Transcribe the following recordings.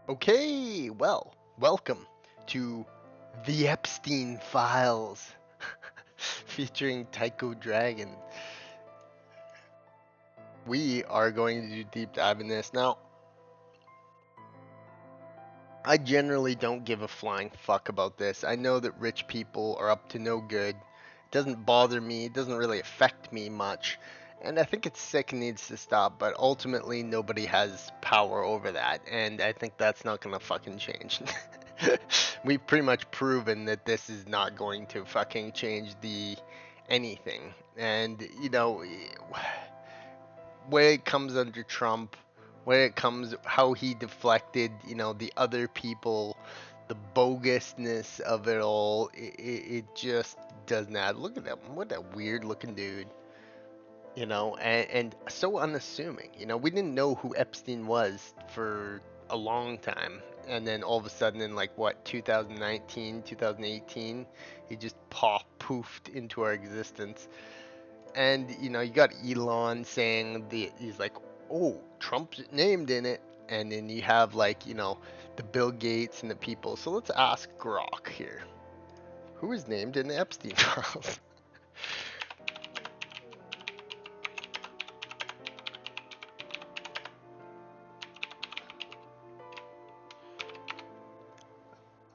Okay, well, welcome to the Epstein Files featuring Tycho Dragon. We are going to do deep dive in this. Now, I generally don't give a flying fuck about this. I know that rich people are up to no good. It doesn't bother me, it doesn't really affect me much. And I think it's sick and needs to stop, but ultimately nobody has power over that, and I think that's not gonna fucking change. We've pretty much proven that this is not going to fucking change the anything. And where it comes under Trump, where it comes how he deflected, the other people, the bogusness of it all, it just does not. Look at that, what a weird looking dude, and so unassuming. We didn't know who Epstein was for a long time. And then all of a sudden in like what 2019, 2018, he just poofed into our existence. And you got Elon saying he's like, oh, Trump's named in it, and then you have like the Bill Gates and the people. So let's ask Grok here, who is named in the Epstein files?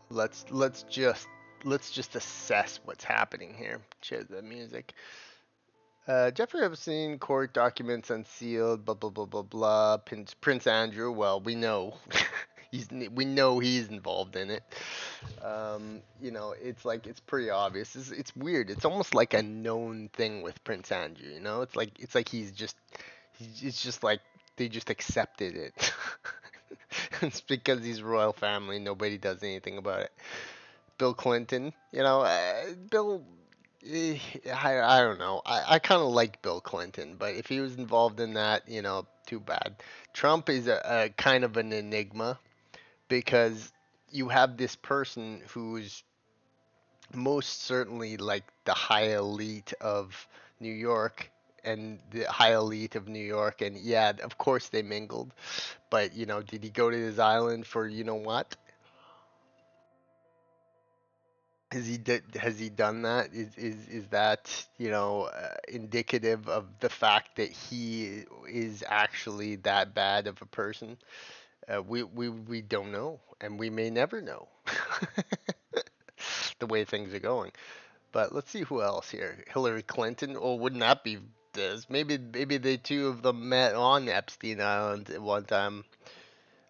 Let's just assess what's happening here. Share the music. Jeffrey Epstein court documents unsealed. Blah blah blah blah blah. Prince Andrew. Well, we know we know he's involved in it. It's like it's pretty obvious. It's weird. It's almost like a known thing with Prince Andrew. It's like it's just like they just accepted it. It's because he's royal family. Nobody does anything about it. Bill Clinton, Bill. I don't know. I kind of like Bill Clinton, but if he was involved in that, too bad. Trump is a kind of an enigma because you have this person who's most certainly like the high elite of New York and the high elite of New York. And yeah, of course they mingled, but did he go to his island for what? Has he done that? Is that indicative of the fact that he is actually that bad of a person? We don't know, and we may never know the way things are going. But let's see who else here. Hillary Clinton. Or wouldn't that be this? Maybe the two of them met on Epstein Island at one time.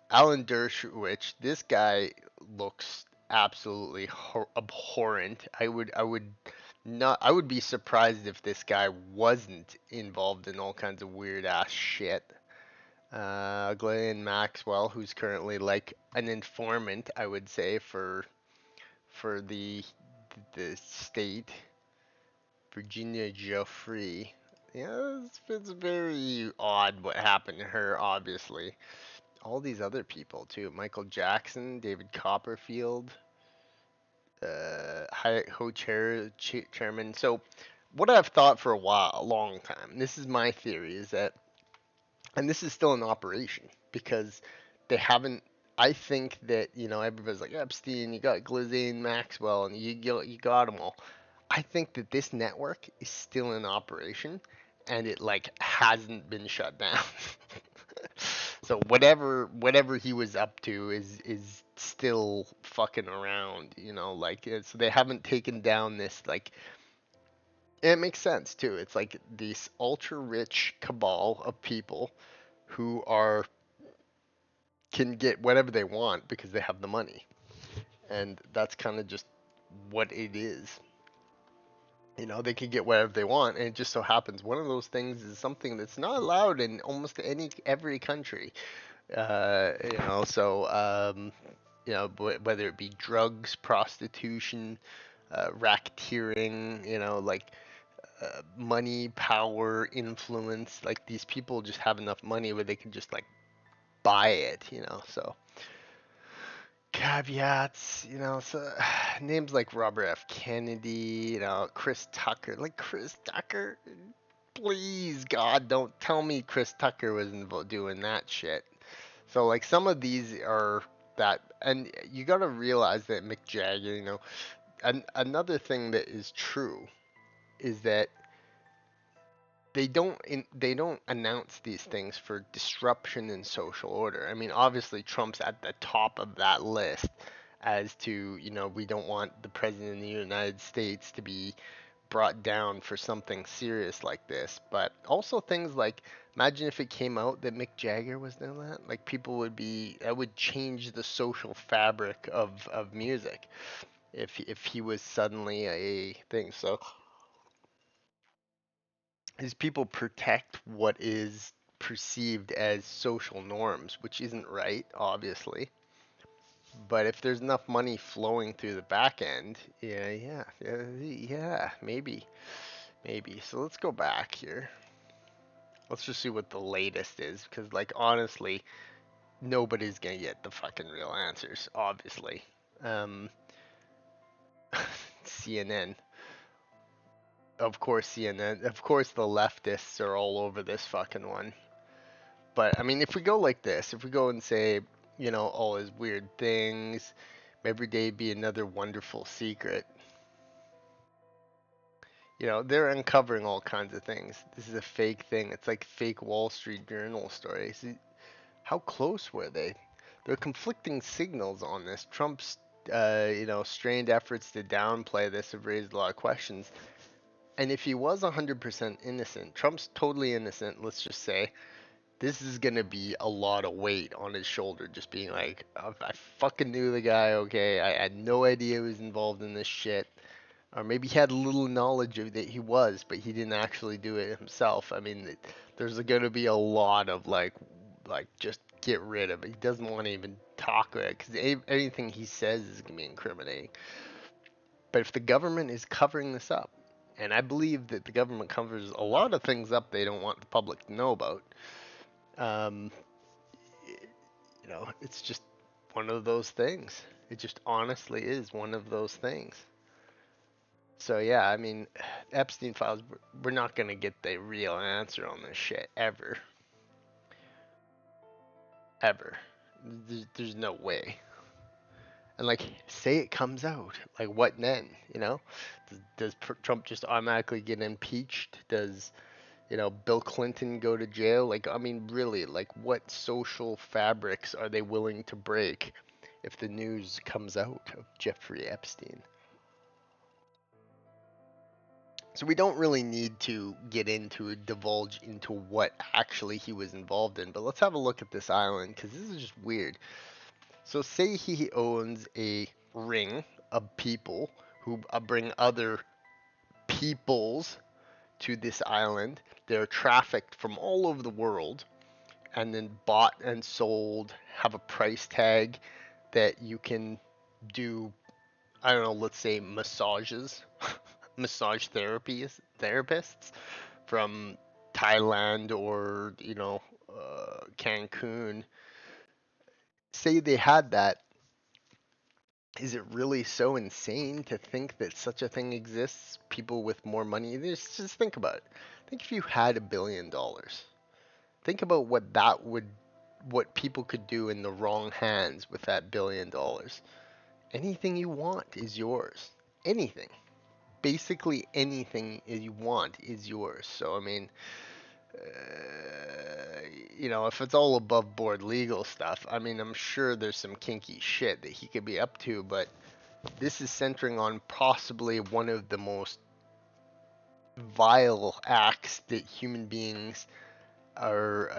Alan Dershowitz. This guy looks absolutely abhorrent. I would be surprised if this guy wasn't involved in all kinds of weird ass shit. Ghislaine Maxwell, who's currently like an informant, I would say for the state. Virginia Joffrey. Yeah, it's very odd what happened to her. Obviously, all these other people too. Michael Jackson, David Copperfield, chairman. So, what I've thought for a long time. This is my theory: is that, and this is still in operation because they haven't. I think that everybody's like Epstein, you got Ghislaine Maxwell, and you got them all. I think that this network is still in operation, and it like hasn't been shut down. So whatever he was up to is still fucking around, so they haven't taken down this like. And it makes sense too. It's like this ultra rich cabal of people who are can get whatever they want because they have the money, and that's kind of just what it is. They can get whatever they want, and it just so happens one of those things is something that's not allowed in almost every country. Whether it be drugs, prostitution, racketeering, like money, power, influence, like these people just have enough money where they can just like buy it, so caveats, so names like Robert F. Kennedy, Chris Tucker, please God, don't tell me Chris Tucker was involved doing that shit. So like some of these are that, and you got to realize that Mick Jagger, another thing that is true is that they don't announce these things for disruption in social order. I mean, obviously Trump's at the top of that list as to, we don't want the president of the United States to be brought down for something serious like this. But also things like, imagine if it came out that Mick Jagger was doing that. Like, people would be, that would change the social fabric of music if he was suddenly a thing. So these people protect what is perceived as social norms, which isn't right, obviously. But if there's enough money flowing through the back end, yeah, maybe. So let's go back here. Let's just see what the latest is, because, like, honestly, nobody's gonna get the fucking real answers, obviously. Um, CNN. Of course, CNN. Of course, the leftists are all over this fucking one. But I mean, if we go like this, if we go and say, all his weird things, every day be another wonderful secret. They're uncovering all kinds of things. This is a fake thing. It's like fake Wall Street Journal stories. How close were they? There are conflicting signals on this. Trump's, strained efforts to downplay this have raised a lot of questions. And if he was 100% innocent, Trump's totally innocent, let's just say, this is gonna be a lot of weight on his shoulder, just being like, I fucking knew the guy, okay, I had no idea he was involved in this shit. Or maybe he had little knowledge of that he was, but he didn't actually do it himself. I mean, there's gonna be a lot of like just get rid of it. He doesn't want to even talk about it, because anything he says is gonna be incriminating. But if the government is covering this up, and I believe that the government covers a lot of things up they don't want the public to know about, um, it's just one of those things. It just honestly is one of those things. So yeah, I mean, Epstein files, we're not gonna get the real answer on this shit ever, ever. There's no way. And like, say it comes out, like what then? Does Trump just automatically get impeached? Does Bill Clinton go to jail? Like, I mean, really, like, what social fabrics are they willing to break if the news comes out of Jeffrey Epstein? So we don't really need to get into divulge into what actually he was involved in, but let's have a look at this island, because this is just weird. So say he owns a ring of people who bring other peoples to this island. They're trafficked from all over the world and then bought and sold, have a price tag that you can do, I don't know, let's say massages, massage therapists from Thailand or, Cancun. Say they had that. Is it really so insane to think that such a thing exists? People with more money, just think about it. Think if you had $1 billion. Think about what people could do in the wrong hands with that $1 billion. Anything you want is yours. Anything. Basically anything you want is yours. So I mean, if it's all above board legal stuff, I mean, I'm sure there's some kinky shit that he could be up to, but this is centering on possibly one of the most vile acts that human beings are,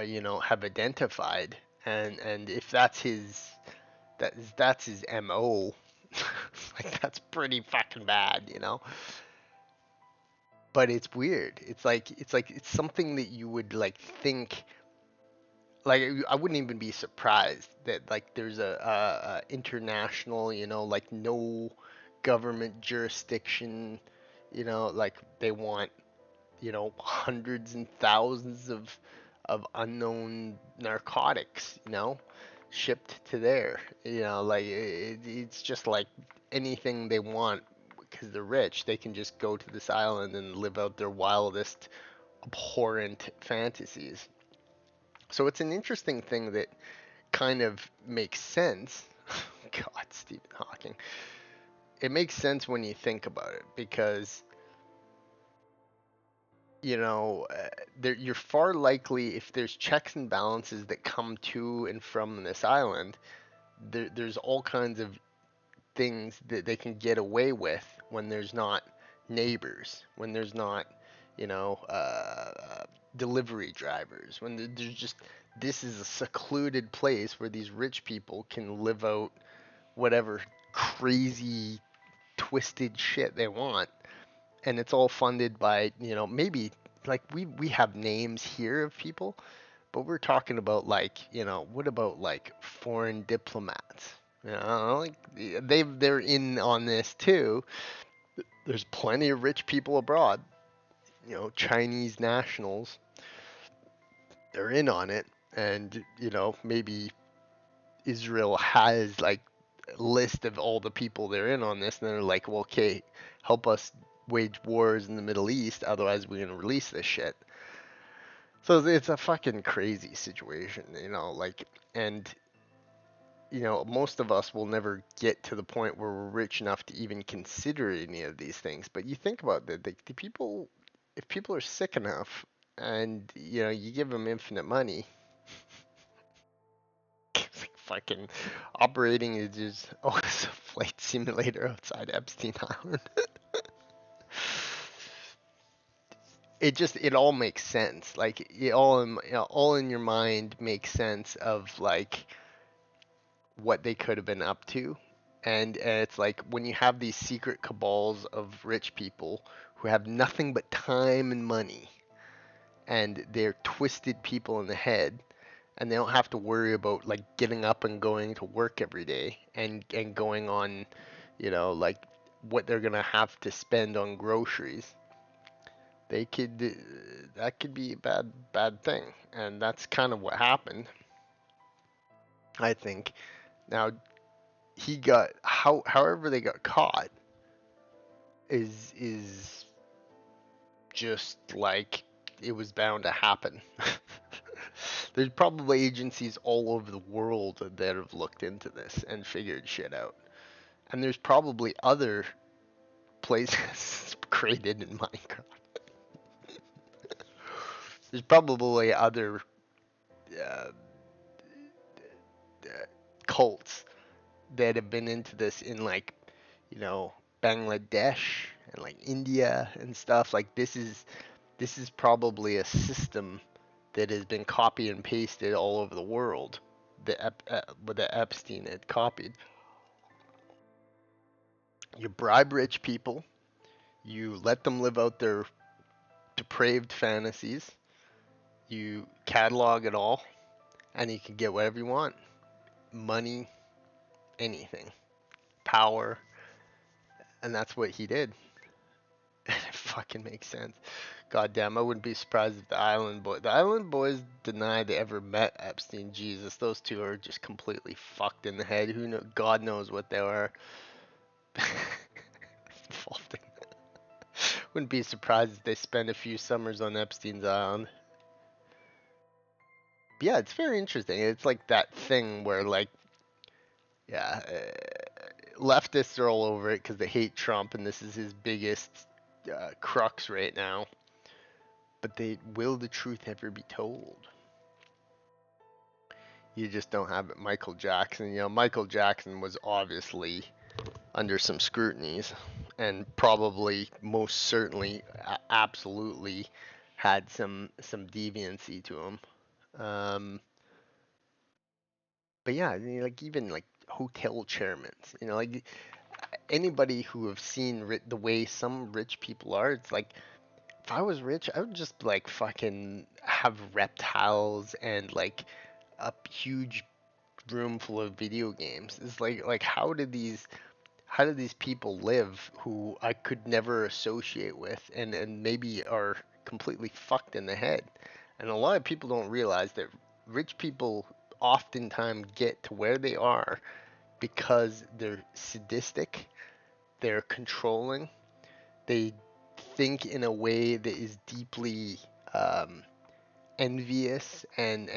have identified, and if that's his mo, like that's pretty fucking bad. But it's weird. It's something that you would like think. Like, I wouldn't even be surprised that like there's a international, like no government jurisdiction, like they want, hundreds and thousands of unknown narcotics, shipped to there. Like it's just like anything they want because they're rich. They can just go to this island and live out their wildest, abhorrent fantasies. So it's an interesting thing that kind of makes sense God, Stephen Hawking. It makes sense when you think about it because you're far likely if there's checks and balances that come to and from this island. There's all kinds of things that they can get away with when there's not neighbors, when there's not, you know, delivery drivers, when there's just this is a secluded place where these rich people can live out whatever crazy twisted shit they want, and it's all funded by maybe like we have names here of people, but we're talking about like what about like foreign diplomats, like they're in on this too. There's plenty of rich people abroad, Chinese nationals, they're in on it, and maybe Israel has like a list of all the people they're in on this, and they're like, well, okay, help us wage wars in the Middle East, otherwise we're gonna release this shit. So it's a fucking crazy situation, like, and most of us will never get to the point where we're rich enough to even consider any of these things. But you think about that, the people, if people are sick enough, and you give them infinite money, it's like fucking operating is just it's a flight simulator outside Epstein Island. It all makes sense. Like all in your mind makes sense of like what they could have been up to. And it's like when you have these secret cabals of rich people who have nothing but time and money, and they're twisted people in the head, and they don't have to worry about like getting up and going to work every day, and going on, like what they're gonna have to spend on groceries. They could that could be a bad thing, and that's kind of what happened, I think. Now he got however they got caught is just like it was bound to happen. There's probably agencies all over the world that have looked into this and figured shit out. And there's probably other places created in Minecraft. There's probably other uh, cults that have been into this in like, you know, Bangladesh and like India and stuff. Like this is probably a system that has been copied and pasted all over the world. That Epstein had copied. You bribe rich people, you let them live out their depraved fantasies, you catalog it all, and you can get whatever you want: money, anything, power, and that's what he did. And it fucking makes sense. Goddamn, I wouldn't be surprised if the Island Boys deny they ever met Epstein. Jesus, those two are just completely fucked in the head. Who know? God knows what they are involved in. Wouldn't be surprised if they spend a few summers on Epstein's Island. But yeah, it's very interesting. It's like that thing where, like, yeah, leftists are all over it because they hate Trump, and this is his biggest crux right now. But will the truth ever be told? You just don't have it. Michael Jackson, Michael Jackson was obviously under some scrutinies, and probably most certainly absolutely had some deviancy to him. But yeah, like even like hotel chairmen, like anybody who have seen the way some rich people are, it's like if I was rich, I would just like fucking have reptiles and like a huge room full of video games. It's like how do these people live who I could never associate with, and maybe are completely fucked in the head. And a lot of people don't realize that rich people oftentimes get to where they are because they're sadistic, they're controlling, they think in a way that is deeply envious, and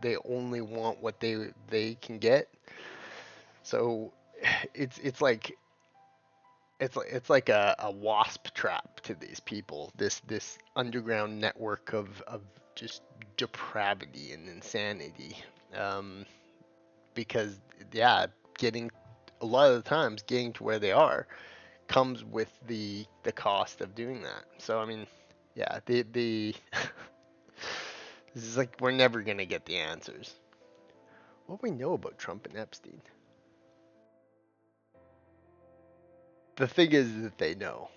they only want what they can get. So it's like it's like a wasp trap to these people. This underground network of just depravity and insanity. Um, because yeah, getting a lot of the times getting to where they are comes with the cost of doing that. So I mean, yeah, the this is like we're never gonna get the answers. What do we know about Trump and Epstein? The thing is that they know.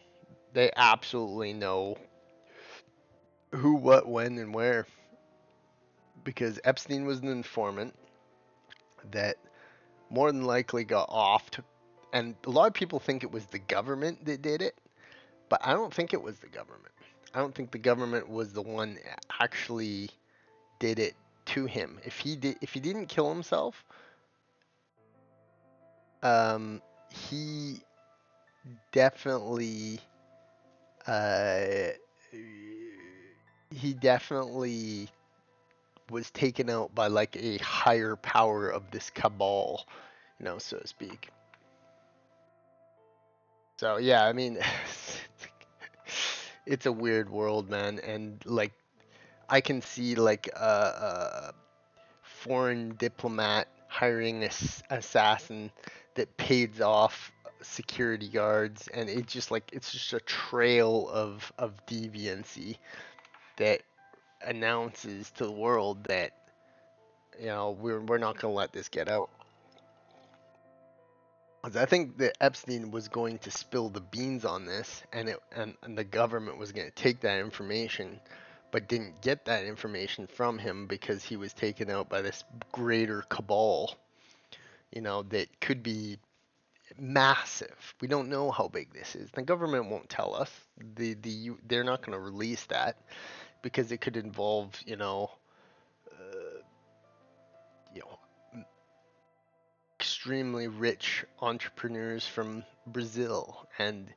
They absolutely know who, what, when, and where. Because Epstein was an informant that more than likely got offed. And a lot of people think it was the government that did it, but I don't think it was the government. I don't think the government was the one that actually did it to him. If he didn't kill himself, he definitely, uh, he definitely was taken out by like a higher power of this cabal, so to speak. So yeah, I mean, it's a weird world, man, and like I can see like a foreign diplomat hiring a assassin that pays off security guards, and it's just a trail of deviancy that announces to the world that we're not gonna let this get out. 'Cause I think that Epstein was going to spill the beans on this, and the government was going to take that information, but didn't get that information from him because he was taken out by this greater cabal, that could be massive. We don't know how big this is. The government won't tell us. They're not going to release that because it could involve, you know, extremely rich entrepreneurs from Brazil and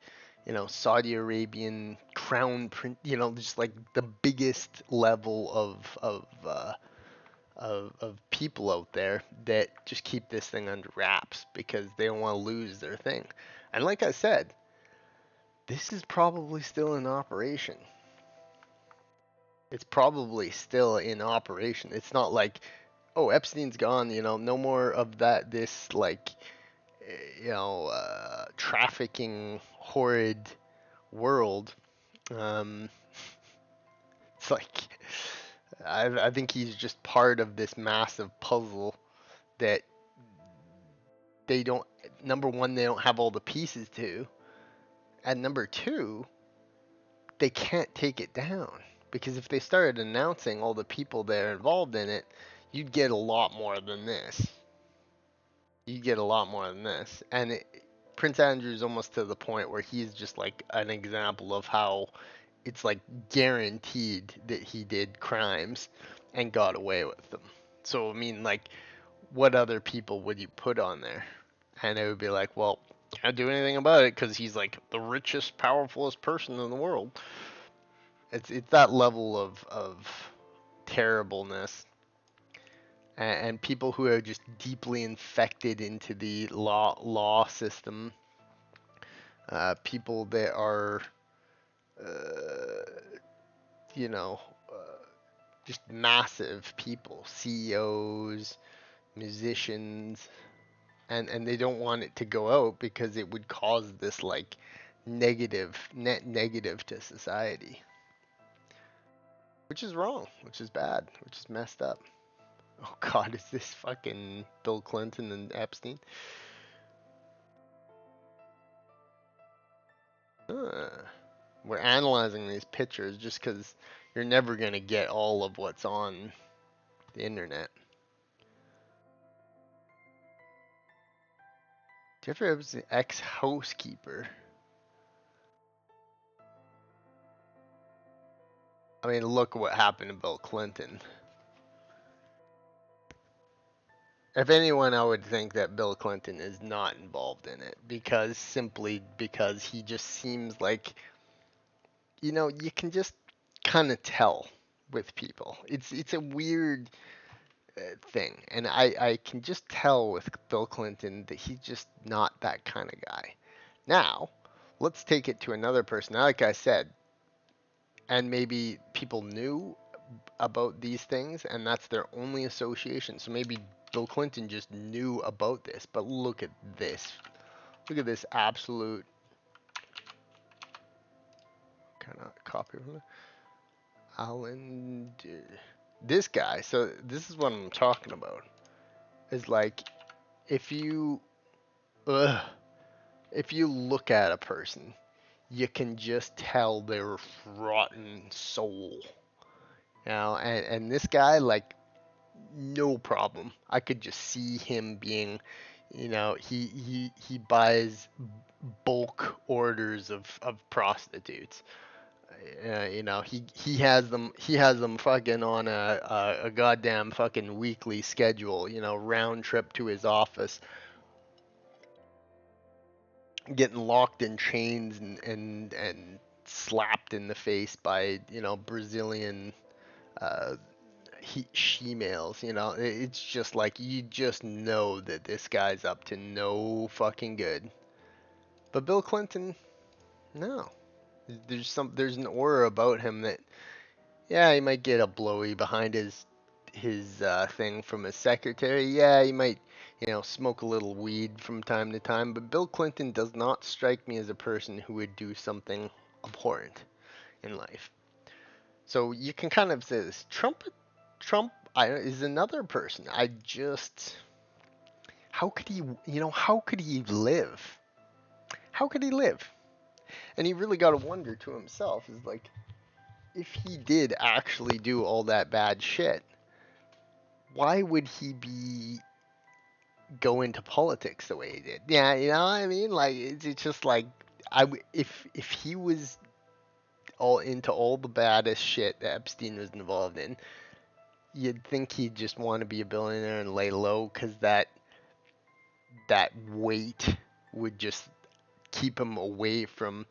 Saudi Arabian crown prince, just like the biggest level of people out there that just keep this thing under wraps because they don't want to lose their thing. And like I said, this is probably still in operation. It's probably still in operation. It's not like, oh, Epstein's gone, no more of that, this like trafficking horrid world. Um, it's like I think he's just part of this massive puzzle that they don't. Number one, they don't have all the pieces to, and number two, they can't take it down because if they started announcing all the people that are involved in it, you'd get a lot more than this. You get a lot more than this, and Prince Andrew's almost to the point where he's just like an example of how it's like guaranteed that he did crimes and got away with them. So I mean, like, what other people would you put on there? And it would be like, well, can't do anything about it because he's like the richest, powerfulest person in the world. It's that level of terribleness, and people who are just deeply infected into the law system, people that are, uh, you know, uh, just massive people, CEOs, musicians, and they don't want it to go out because it would cause this like net negative to society, which is wrong, which is bad, which is messed up. Oh God, is this fucking Bill Clinton and Epstein? Huh. We're analyzing these pictures just because you're never gonna get all of what's on the internet. Jeffrey Epstein, ex-housekeeper. I mean, look what happened to Bill Clinton. If anyone, I would think that Bill Clinton is not involved in it simply because he just seems like, you can just kind of tell with people. It's a weird thing. And I can just tell with Bill Clinton that he's just not that kind of guy. Now, let's take it to another person. Like I said, and maybe people knew about these things and that's their only association. So maybe Bill Clinton just knew about this. But look at this. Look at this absolute kind of copy from it. Alan. This guy. So this is what I'm talking about. Is like if you ugh, if you look at a person, you can just tell they're rotten soul. And this guy, like, no problem. I could just see him being, he buys bulk orders of prostitutes. He has them fucking on a goddamn fucking weekly schedule. Round trip to his office, getting locked in chains and slapped in the face by Brazilian uh, she males. It's just like you just know that this guy's up to no fucking good. But Bill Clinton, no. There's an aura about him that, yeah, he might get a blowy behind his thing from his secretary. Yeah, he might smoke a little weed from time to time. But Bill Clinton does not strike me as a person who would do something abhorrent in life. So you can kind of say this. Is another person. How could he live? How could he live? And he really got to wonder to himself, is like, if he did actually do all that bad shit, why would he be go into politics the way he did? Yeah, you know what I mean? Like, it's just like, if he was all into all the baddest shit that Epstein was involved in, you'd think he'd just want to be a billionaire and lay low, because that weight would just keep him away from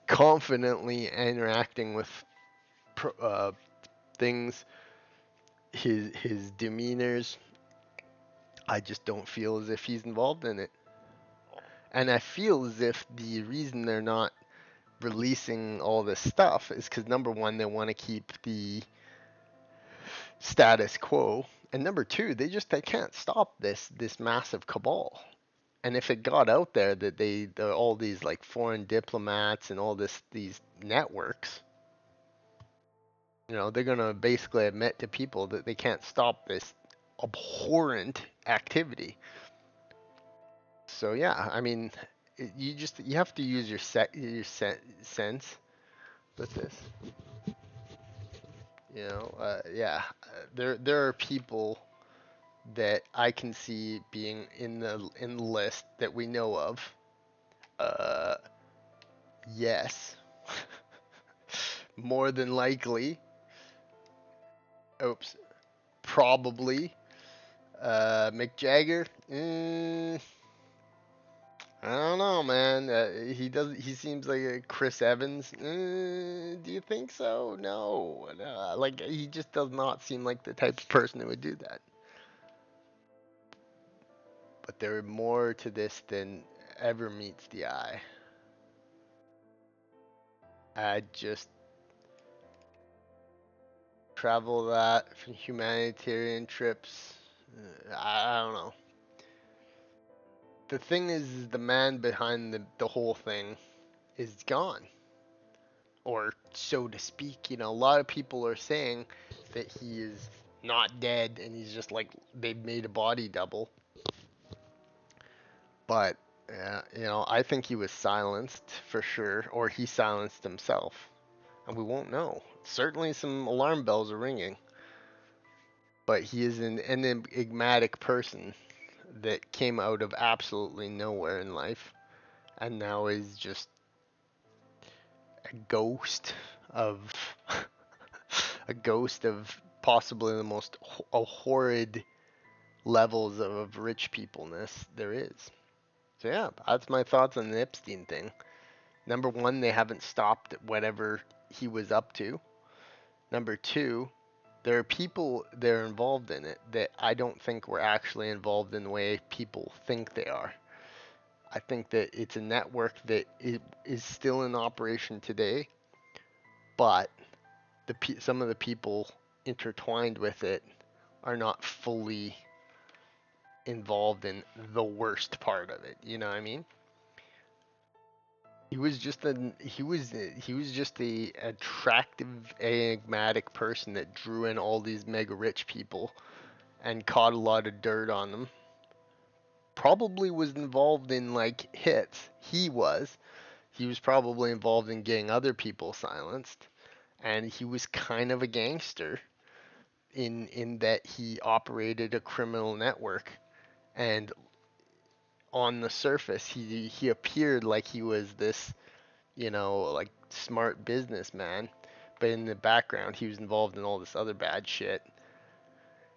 confidently interacting with things. His demeanors, I just don't feel as if he's involved in it. And I feel as if the reason they're not releasing all this stuff is because, number one, they want to keep the status quo, and number two, they can't stop this massive cabal. And if it got out there that all these like foreign diplomats and all these networks, they're gonna basically admit to people that they can't stop this abhorrent activity. So yeah, I mean, you have to use sense with this. Yeah, there are people that I can see being in the list that we know of. Uh, yes, more than likely. Oops, probably. Mick Jagger. I don't know, man. He does. He seems like a Chris Evans. Do you think so? No, no. Like, he just does not seem like the type of person who would do that. But there are more to this than ever meets the eye. I just travel that for humanitarian trips. I don't know. The thing is the man behind the whole thing is gone, or so to speak. A lot of people are saying that he is not dead and he's just like they've made a body double. But I think he was silenced for sure, or he silenced himself, and we won't know. Certainly, some alarm bells are ringing. But he is an enigmatic person that came out of absolutely nowhere in life, and now is just a ghost of a ghost of possibly the most horrid levels of rich peopleness there is. So yeah, that's my thoughts on the Epstein thing. Number one, they haven't stopped whatever he was up to. Number two, There are people that are involved in it that I don't think were actually involved in the way people think they are. I think that it's a network that is still in operation today, but some of the people intertwined with it are not fully involved in the worst part of it. You know what I mean? He was just a attractive, enigmatic person that drew in all these mega rich people and caught a lot of dirt on them. Probably was involved in like hits. He was. He was probably involved in getting other people silenced, and he was kind of a gangster in that he operated a criminal network. And on the surface, he appeared like he was this, like smart businessman, but in the background, he was involved in all this other bad shit.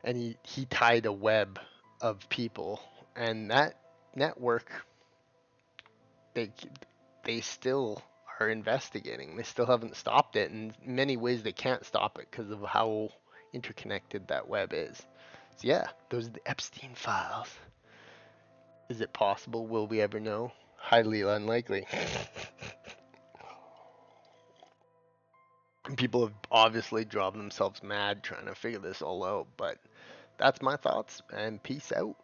And he tied a web of people, and that network, they they still are investigating. They still haven't stopped it. In many ways, they can't stop it because of how interconnected that web is. So yeah, those are the Epstein files. Is it possible? Will we ever know? Highly unlikely. People have obviously driven themselves mad trying to figure this all out, but that's my thoughts, and peace out.